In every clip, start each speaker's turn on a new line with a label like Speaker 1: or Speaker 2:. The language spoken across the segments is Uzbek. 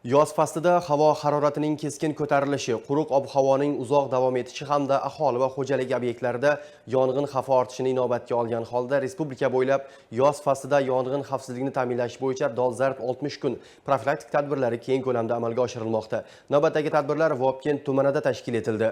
Speaker 1: Yoz faslida havo haroratining keskin ko'tarilishi, quruq ob-havoning uzoq davom etishi hamda aholi va xo'jalik obyektlarida yong'in xavfi ortishini inobatga olgan holda respublika bo'ylab yoz faslida yong'in xavfsizligini ta'minlash bo'yicha dolzarb 60 kun profilaktik tadbirlari keng ko'lamda amalga oshirilmoqda. Navbatdagi tadbirlar Vobkent tumanida tashkil etildi.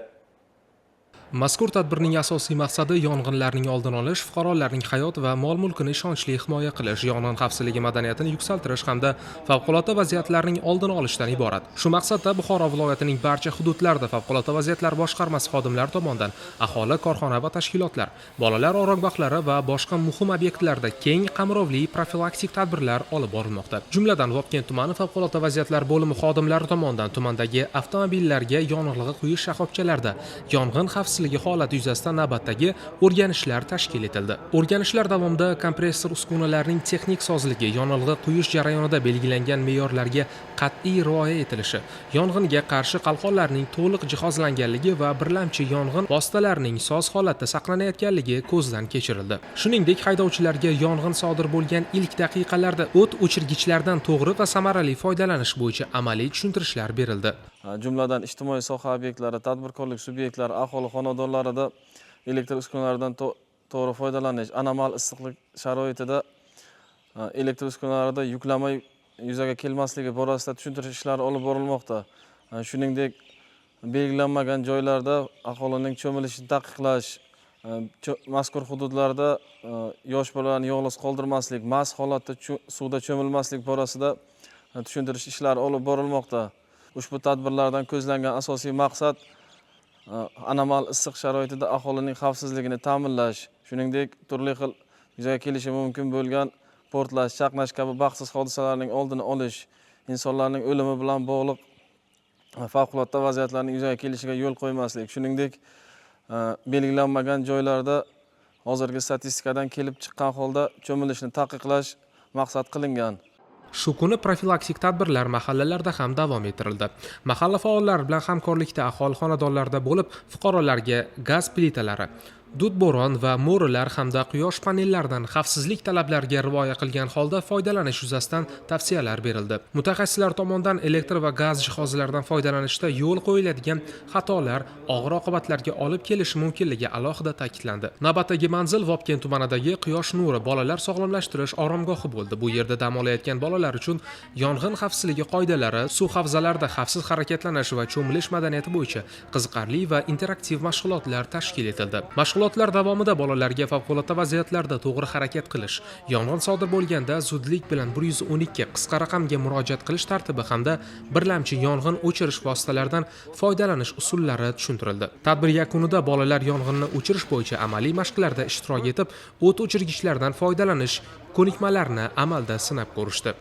Speaker 2: Mazkur tadbirning asosiy maqsadi yong'inlarning oldini olish, fuqarolarning hayot va mol-mulkini ishonchli himoya qilish, yong'in xavfsizligi madaniyatini yuksaltirish hamda favqulodda vaziyatlarning oldini olishdan iborat. Shu maqsadda Buxoro viloyatining barcha hududlarida favqulodda vaziyatlar boshqarmasi xodimlari tomonidan aholi, korxona va tashkilotlar, bolalar oromgohlari va boshqa muhim obyektlarda keng qamrovli profilaktik tadbirlar olib borilmoqda. Jumladan Vobkent tumani favqulodda vaziyatlar bo'limi xodimlari tomonidan tumandagi avtomobillarga yonilg'i quyish shoxobchalarida yong'in xavfsizligi holati yuzasidan navbatdagi o'rganishlar tashkil etildi. O'rganishlar davomida kompressor uskunalarning texnik sozligi, yonilg'i quyish jarayonida belgilangan me'yorlarga qat'iy rioya etilishi, yong'inga qarshi qalqonlarning to'liq jihozlanganligi va birlamchi yong'in vositalarining soz holatda saqlanayotganligi ko'zdan kechirildi. Shuningdek, haydovchilarga yong'in sodir bo'lgan ilk daqiqalarda o't o'chirgichlardan to'g'ri va samarali foydalanish bo'yicha amaliy tushuntirishlar berildi.
Speaker 3: Jumladan ijtimoiy soha obyektlari, tadbirkorlik subyektlari, aholi xonadonlarida elektr uskunalaridan to'g'ri foydalanish, anomal issiqlik sharoitida elektr uskunalarida yuklama yuzaga kelmasligi borasida tushuntirish ishlari olib borilmoqda. Shuningdek, belgilanmagan joylarda aholining cho'milishini taqiqlash, mazkur hududlarda yosh bolalarni yolg'iz qoldirmaslik, mast holatda suvda cho'milmaslik borasida tushuntirish ishlari olib borilmoqda. Ushbu tadbirlardan ko'zlangan asosiy maqsad anomal issiq sharoitida aholining xavfsizligini ta'minlash, shuningdek turli xil yuzaga kelishi mumkin bo'lgan portlash, chaqnash kabi baxtsiz hodisalarning oldini olish, insonlarning o'limi bilan bog'liq favqulodda vaziyatlarning yuzaga kelishiga yo'l qo'ymaslik, shuningdek belgilanmagan joylarda hozirgi statistikadan kelib chiqqan holda cho'milishni taqiqlash maqsad qilingan.
Speaker 2: Shu kuni profilaktik tadbirlar mahallalarda ham davom ettirildi. Mahalla faollari bilan hamkorlikda aholi xonadonlarida bo'lib, fuqarolarga gaz plitalari, dud bo'ron va mo'rilar hamda quyosh panellaridan xavfsizlik talablariga rioya qilgan holda foydalanish yuzasidan tavsiyalar berildi. Mutaxassislar tomonidan elektr va gaz jihozlaridan foydalanishda yo'l qo'yiladigan xatolar og'ir oqibatlarga olib kelishi mumkinligi alohida ta'kidlandi. Navbatdagi manzil Vobkent tumanidagi Quyosh nuri bolalar sog'lomlashtirish oromgohi bo'ldi. Bu yerda dam olayotgan bolalar uchun yong'in xavfsizligi qoidalari, suv havzalarida xavfsiz harakatlanish va cho'milish madaniyati bo'yicha qiziqarli va interaktiv mashg'ulotlar tashkil etildi. Mashg'ulotlar davomida bolalarga favqulodda vaziyatlarda to'g'ri harakat qilish, yong'in sodir bo'lganda zudlik bilan 112 qisqa raqamga murojaat qilish tartibi hamda birlamchi yong'in o'chirish vositalaridan foydalanish usullari tushuntirildi. Tadbir yakunida bolalar yong'inni o'chirish bo'yicha amaliy mashqlarda ishtirok etib, o't o'chirgichlardan foydalanish ko'nikmalarini amalda sinab ko'rishdi.